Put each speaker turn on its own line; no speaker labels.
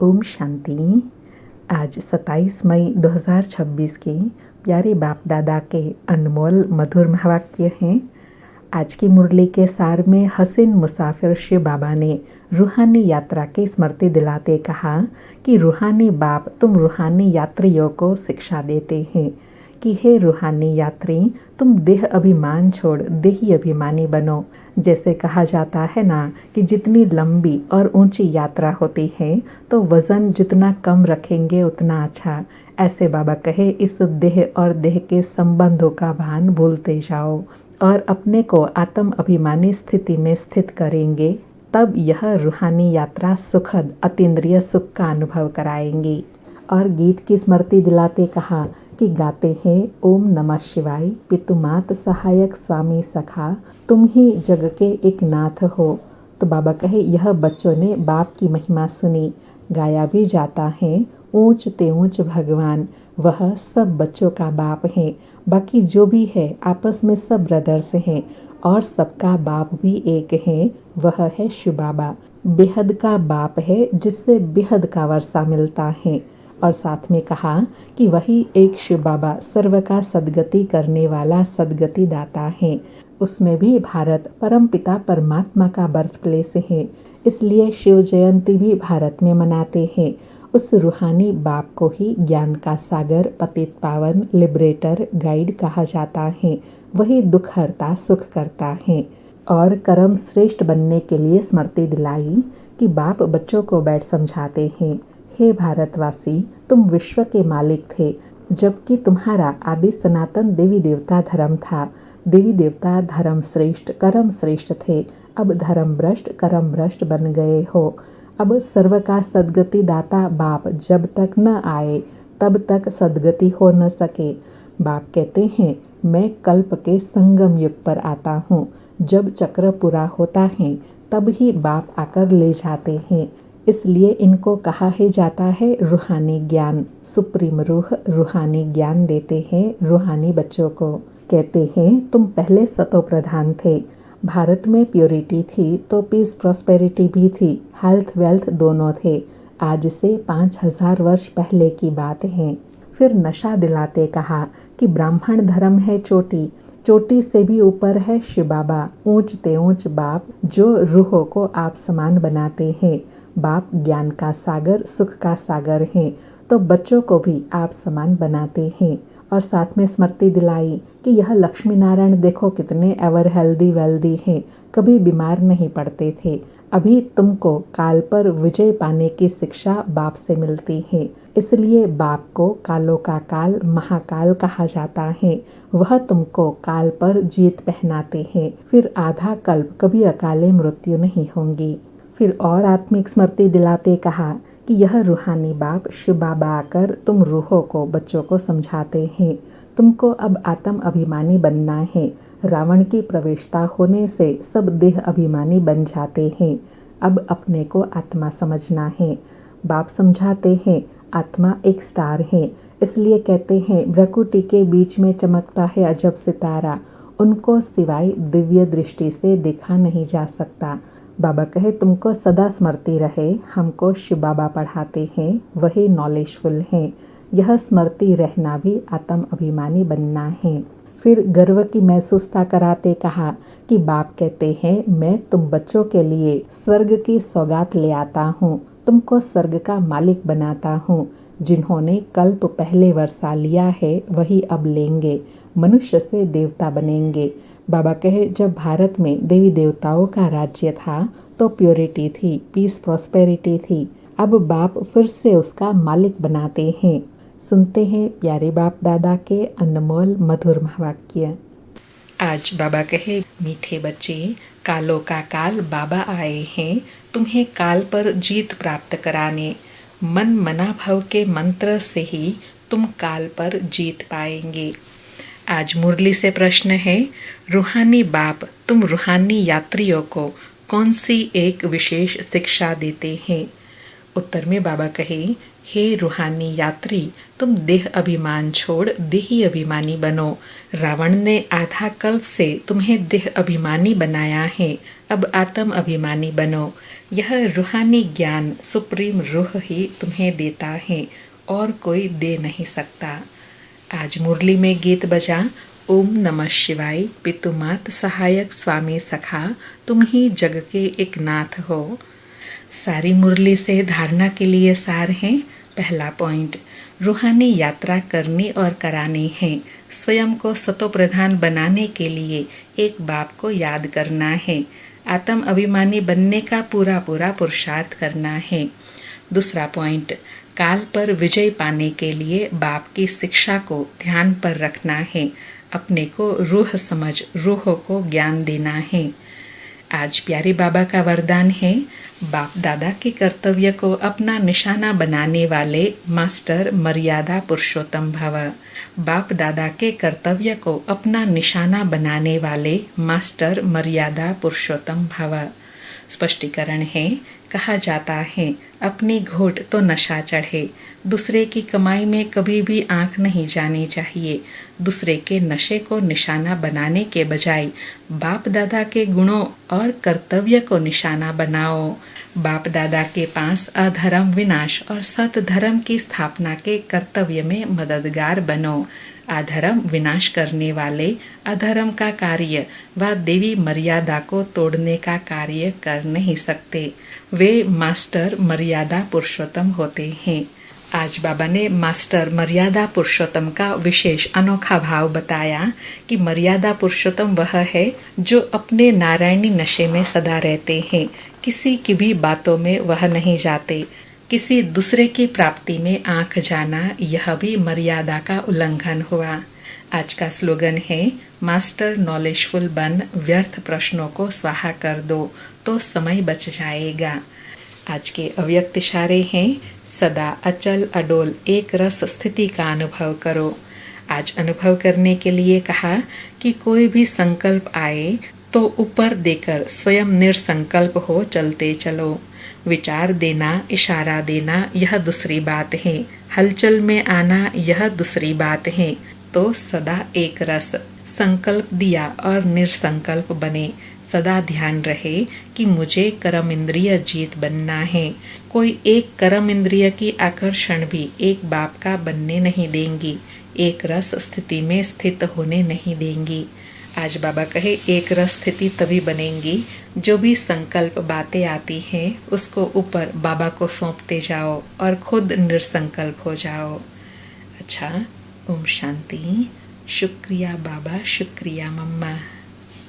ओम शांति। आज 27 मई 2026 के प्यारे बाप दादा के अनमोल मधुर महावाक्य हैं। आज की मुरली के सार में हसीन मुसाफिर शिव बाबा ने रूहानी यात्रा की स्मृति दिलाते कहा कि रूहानी बाप तुम रूहानी यात्रियों को शिक्षा देते हैं कि हे रूहानी यात्री, तुम देह अभिमान छोड़ देही अभिमानी बनो। जैसे कहा जाता है ना कि जितनी लंबी और ऊंची यात्रा होती है तो वज़न जितना कम रखेंगे उतना अच्छा। ऐसे बाबा कहे इस देह और देह के संबंधों का भान भूलते जाओ और अपने को आत्म अभिमानी स्थिति में स्थित करेंगे, तब यह रूहानी यात्रा सुखद अतीन्द्रिय सुख का अनुभव कराएंगी। और गीत की स्मृति दिलाते कहा कि गाते हैं ओम नमः शिवाय, पितु मात सहायक स्वामी सखा, तुम ही जग के एक नाथ हो। तो बाबा कहे यह बच्चों ने बाप की महिमा सुनी, गाया भी जाता है ऊंच ते ऊंच भगवान, वह सब बच्चों का बाप है। बाकी जो भी है आपस में सब ब्रदर्स हैं और सबका बाप भी एक है, वह है शिव बाबा। बेहद का बाप है जिससे बेहद का वर्षा मिलता है। और साथ में कहा कि वही एक शिव बाबा सर्व का सद्गति करने वाला सद्गति दाता है। उसमें भी भारत परमपिता परमात्मा का बर्थ प्लेस है, इसलिए शिव जयंती भी भारत में मनाते हैं। उस रूहानी बाप को ही ज्ञान का सागर, पतित पावन, लिबरेटर, गाइड कहा जाता है। वही दुख हरता सुख करता है। और कर्म श्रेष्ठ बनने के लिए स्मृति दिलाई कि बाप बच्चों को बैठ समझाते हैं, हे भारतवासी, तुम विश्व के मालिक थे जबकि तुम्हारा आदि सनातन देवी देवता धर्म था। देवी देवता धर्म श्रेष्ठ कर्म श्रेष्ठ थे, अब धर्म भ्रष्ट कर्म भ्रष्ट बन गए हो। अब सर्व का सद्गति दाता बाप जब तक न आए तब तक सद्गति हो न सके। बाप कहते हैं मैं कल्प के संगम युग पर आता हूँ। जब चक्र पूरा होता है तब ही बाप आकर ले जाते हैं, इसलिए इनको कहा ही जाता है रूहानी ज्ञान। सुप्रीम रूह रूहानी ज्ञान देते हैं रूहानी बच्चों को। कहते हैं तुम पहले सतो प्रधान थे, भारत में प्योरिटी थी तो पीस प्रॉस्पेरिटी भी थी, हेल्थ वेल्थ दोनों थे। आज से 5000 वर्ष पहले की बात है। फिर नशा दिलाते कहा कि ब्राह्मण धर्म है चोटी, चोटी से भी ऊपर है शिव बाबा, ऊंच ते ऊंच बाप जो रूहों को आप समान बनाते हैं। बाप ज्ञान का सागर सुख का सागर है, तो बच्चों को भी आप समान बनाते हैं। और साथ में स्मृति दिलाई कि यह लक्ष्मी नारायण देखो कितने एवर हेल्दी वेल्दी हैं, कभी बीमार नहीं पड़ते थे। अभी तुमको काल पर विजय पाने की शिक्षा बाप से मिलती है, इसलिए बाप को कालों का काल महाकाल कहा जाता है। वह तुमको काल पर जीत पहनाते हैं, फिर आधा कल्प कभी अकाले मृत्यु नहीं होंगी। फिर और आत्मिक स्मृति दिलाते कहा कि यह रूहानी बाप शिव बाबा आकर तुम रूहों को बच्चों को समझाते हैं, तुमको अब आत्म अभिमानी बनना है। रावण की प्रवेशता होने से सब देह अभिमानी बन जाते हैं, अब अपने को आत्मा समझना है। बाप समझाते हैं आत्मा एक स्टार है, इसलिए कहते हैं भ्रकुटी के बीच में चमकता है अजब सितारा, उनको सिवाय दिव्य दृष्टि से देखा नहीं जा सकता। बाबा कहे तुमको सदा स्मृति रहे, हमको शिव बाबा पढ़ाते हैं, वही नॉलेजफुल हैं। यह स्मृति रहना भी आत्म अभिमानी बनना है। फिर गर्व की महसूसता कराते कहा कि बाप कहते हैं मैं तुम बच्चों के लिए स्वर्ग की सौगात ले आता हूँ, तुमको स्वर्ग का मालिक बनाता हूँ। जिन्होंने कल्प पहले वर्षा लिया है वही अब लेंगे, मनुष्य से देवता बनेंगे। बाबा कहे जब भारत में देवी देवताओं का राज्य था तो प्योरिटी थी, पीस प्रॉस्पेरिटी थी। अब बाप फिर से उसका मालिक बनाते हैं। सुनते हैं प्यारे बाप दादा के अनमोल मधुर महावाक्य। आज बाबा कहे मीठे बच्चे, कालों का काल बाबा आए हैं तुम्हें काल पर जीत प्राप्त कराने। मन मना भव के मंत्र से ही तुम काल पर जीत पाएंगे। आज मुरली से प्रश्न है, रूहानी बाप तुम रूहानी यात्रियों को कौन सी एक विशेष शिक्षा देते हैं? उत्तर में बाबा कहे, हे रूहानी यात्री, तुम देह अभिमान छोड़ देही अभिमानी बनो। रावण ने आधा कल्प से तुम्हें देह अभिमानी बनाया है, अब आत्म अभिमानी बनो। यह रूहानी ज्ञान सुप्रीम रूह ही तुम्हें देता है और कोई दे नहीं सकता। आज मुरली में गीत बजा, ओम नमः शिवाय, पितुमात सहायक स्वामी सखा, तुम ही जग के एक नाथ हो। सारी मुरली से धारणा के लिए सार है। पहला पॉइंट, रूहानी यात्रा करनी और करानी है। स्वयं को सतोप्रधान बनाने के लिए एक बाप को याद करना है। आत्म अभिमानी बनने का पूरा पुरुषार्थ करना है। दूसरा पॉइंट, काल पर विजय पाने के लिए बाप की शिक्षा को ध्यान पर रखना है। अपने को रूह समझ रूह को ज्ञान देना है। आज प्यारे बाबा का वरदान है, बाप दादा के कर्तव्य को अपना निशाना बनाने वाले मास्टर मर्यादा पुरुषोत्तम भव। बाप दादा के कर्तव्य को अपना निशाना बनाने वाले मास्टर मर्यादा पुरुषोत्तम भव। स्पष्टीकरण है, कहा जाता है अपनी घोट तो नशा चढ़े, दूसरे की कमाई में कभी भी आंख नहीं जानी चाहिए। दूसरे के नशे को निशाना बनाने के बजाय बाप दादा के गुणों और कर्तव्य को निशाना बनाओ। बाप दादा के पास अधर्म विनाश और सत धर्म की स्थापना के कर्तव्य में मददगार बनो। अधर्म विनाश करने वाले अधर्म का कार्य व देवी मर्यादा को तोड़ने का कार्य कर नहीं सकते। वे मास्टर मर्यादा पुरुषोत्तम होते हैं। आज बाबा ने मास्टर मर्यादा पुरुषोत्तम का विशेष अनोखा भाव बताया कि मर्यादा पुरुषोत्तम वह है जो अपने नारायणी नशे में सदा रहते हैं। किसी की भी बातों में वह नहीं जाते। किसी दूसरे की प्राप्ति में आंख जाना, यह भी मर्यादा का उल्लंघन हुआ। आज का स्लोगन है, मास्टर नॉलेजफुल बन, व्यर्थ प्रश्नों को स्वाहा कर दो तो समय बच जाएगा। आज के अव्यक्त इशारे हैं, सदा अचल अडोल एक रस स्थिति का अनुभव करो। आज अनुभव करने के लिए कहा कि कोई भी संकल्प आए तो ऊपर देकर स्वयं निरसंकल्प हो चलते चलो। विचार देना, इशारा देना, यह दूसरी बात है। हलचल में आना, यह दूसरी बात है। तो सदा एक रस, संकल्प दिया और निरसंकल्प बने। सदा ध्यान रहे कि मुझे कर्म इंद्रिय जीत बनना है। कोई एक कर्म इंद्रिय की आकर्षण भी एक बाप का बनने नहीं देंगी, एक रस स्थिति में स्थित होने नहीं देंगी। आज बाबा कहे, एक रस स्थिति तभी बनेंगी जो भी संकल्प बातें आती हैं उसको ऊपर बाबा को सौंपते जाओ और खुद निरसंकल्प हो जाओ। अच्छा, ओम शांति। शुक्रिया बाबा, शुक्रिया मम्मा।